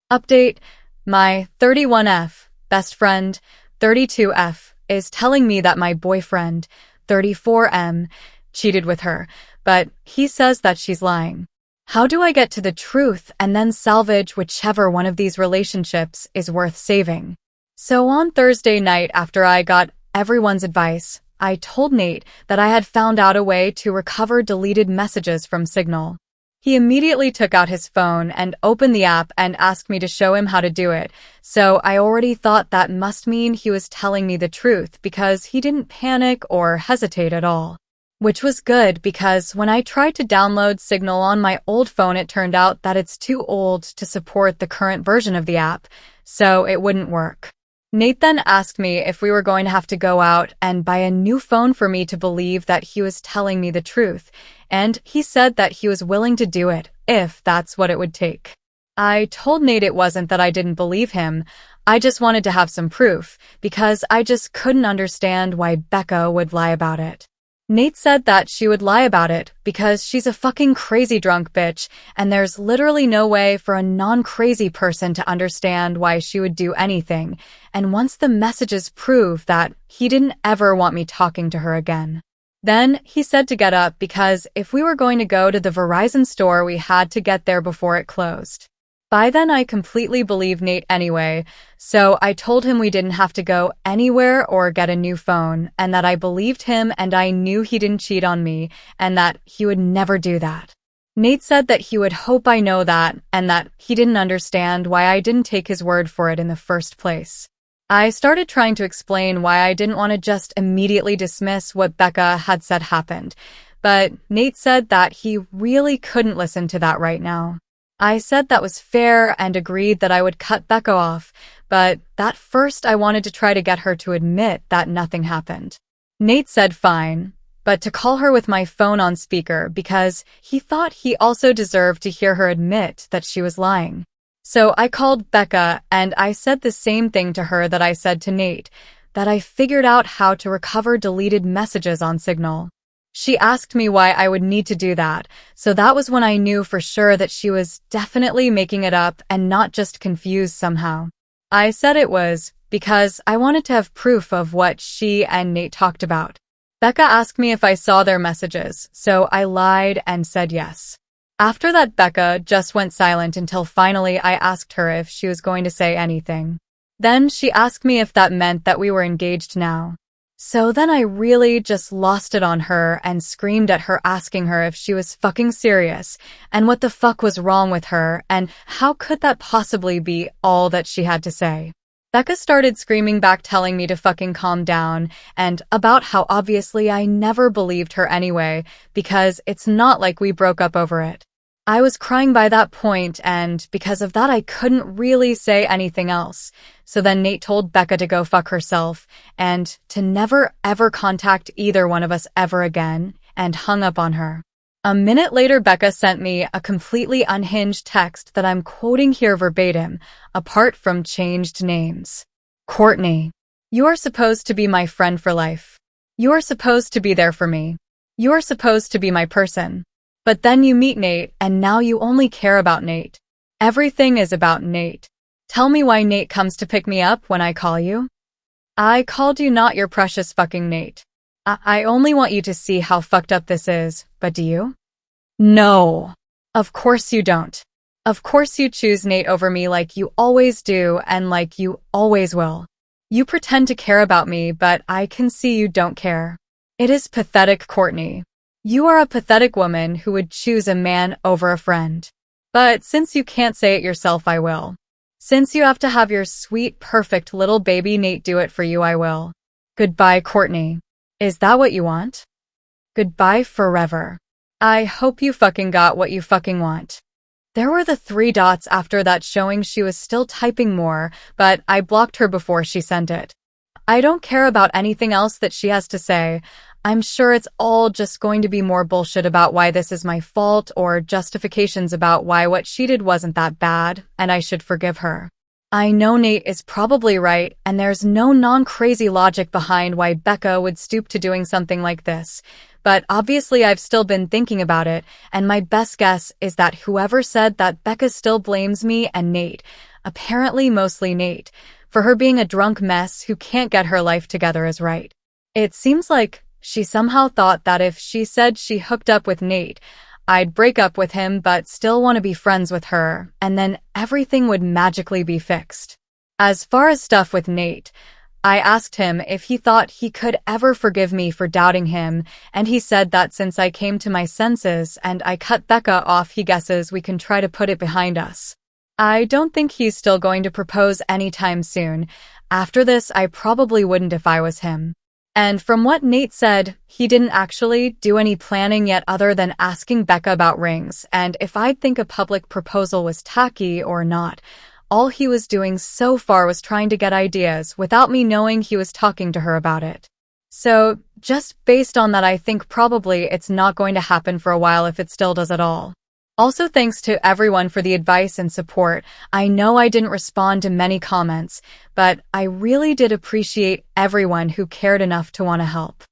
Update: my 31F best friend, 32F, is telling me that my boyfriend, 34M, cheated with her, but he says that she's lying. How do I get to the truth and then salvage whichever one of these relationships is worth saving? So on Thursday night, after I got everyone's advice, I told Nate that I had found out a way to recover deleted messages from Signal. He immediately took out his phone and opened the app and asked me to show him how to do it, so I already thought that must mean he was telling me the truth because he didn't panic or hesitate at all. Which was good because when I tried to download Signal on my old phone, it turned out that it's too old to support the current version of the app, so it wouldn't work. Nate then asked me if we were going to have to go out and buy a new phone for me to believe that he was telling me the truth, and he said that he was willing to do it if that's what it would take. I told Nate it wasn't that I didn't believe him, I just wanted to have some proof, because I just couldn't understand why Becca would lie about it. Nate said that she would lie about it because she's a fucking crazy drunk bitch, and there's literally no way for a non-crazy person to understand why she would do anything, and once the messages prove that he didn't ever want me talking to her again. Then he said to get up because if we were going to go to the Verizon store, we had to get there before it closed. By then, I completely believed Nate anyway, so I told him we didn't have to go anywhere or get a new phone, and that I believed him and I knew he didn't cheat on me, and that he would never do that. Nate said that he would hope I know that, and that he didn't understand why I didn't take his word for it in the first place. I started trying to explain why I didn't want to just immediately dismiss what Becca had said happened, but Nate said that he really couldn't listen to that right now. I said that was fair and agreed that I would cut Becca off, but that first I wanted to try to get her to admit that nothing happened. Nate said fine, but to call her with my phone on speaker because he thought he also deserved to hear her admit that she was lying. So I called Becca and I said the same thing to her that I said to Nate, that I figured out how to recover deleted messages on Signal. She asked me why I would need to do that, so that was when I knew for sure that she was definitely making it up and not just confused somehow. I said it was because I wanted to have proof of what she and Nate talked about. Becca asked me if I saw their messages, so I lied and said yes. After that, Becca just went silent until finally I asked her if she was going to say anything. Then she asked me if that meant that we were engaged now. So then I really just lost it on her and screamed at her, asking her if she was fucking serious and what the fuck was wrong with her and how could that possibly be all that she had to say. Becca started screaming back, telling me to fucking calm down and about how obviously I never believed her anyway because it's not like we broke up over it. I was crying by that point, and because of that I couldn't really say anything else. So then Nate told Becca to go fuck herself and to never ever contact either one of us ever again, and hung up on her. A minute later, Becca sent me a completely unhinged text that I'm quoting here verbatim, apart from changed names. Courtney, you are supposed to be my friend for life. You are supposed to be there for me. You are supposed to be my person. But then you meet Nate, and now you only care about Nate. Everything is about Nate. Tell me why Nate comes to pick me up when I call you. I called you not your precious fucking Nate. I only want you to see how fucked up this is, but do you? No. Of course you don't. Of course you choose Nate over me like you always do and like you always will. You pretend to care about me, but I can see you don't care. It is pathetic, Courtney. You are a pathetic woman who would choose a man over a friend. But since you can't say it yourself, I will. Since you have to have your sweet, perfect little baby Nate do it for you, I will. Goodbye, Courtney. Is that what you want? Goodbye forever. I hope you fucking got what you fucking want. There were the 3 dots after that showing she was still typing more, but I blocked her before she sent it. I don't care about anything else that she has to say. I'm sure it's all just going to be more bullshit about why this is my fault or justifications about why what she did wasn't that bad and I should forgive her. I know Nate is probably right, and there's no non-crazy logic behind why Becca would stoop to doing something like this. But obviously I've still been thinking about it, and my best guess is that whoever said that Becca still blames me and Nate, apparently mostly Nate, for her being a drunk mess who can't get her life together is right. It seems like she somehow thought that if she said she hooked up with Nate, I'd break up with him but still want to be friends with her, and then everything would magically be fixed. As far as stuff with Nate, I asked him if he thought he could ever forgive me for doubting him, and he said that since I came to my senses and I cut Becca off, he guesses we can try to put it behind us. I don't think he's still going to propose anytime soon. After this, I probably wouldn't if I was him. And from what Nate said, he didn't actually do any planning yet other than asking Becca about rings and if I'd think a public proposal was tacky or not. All he was doing so far was trying to get ideas without me knowing he was talking to her about it. So, just based on that, I think probably it's not going to happen for a while if it still does at all. Also, thanks to everyone for the advice and support. I know I didn't respond to many comments, but I really did appreciate everyone who cared enough to want to help.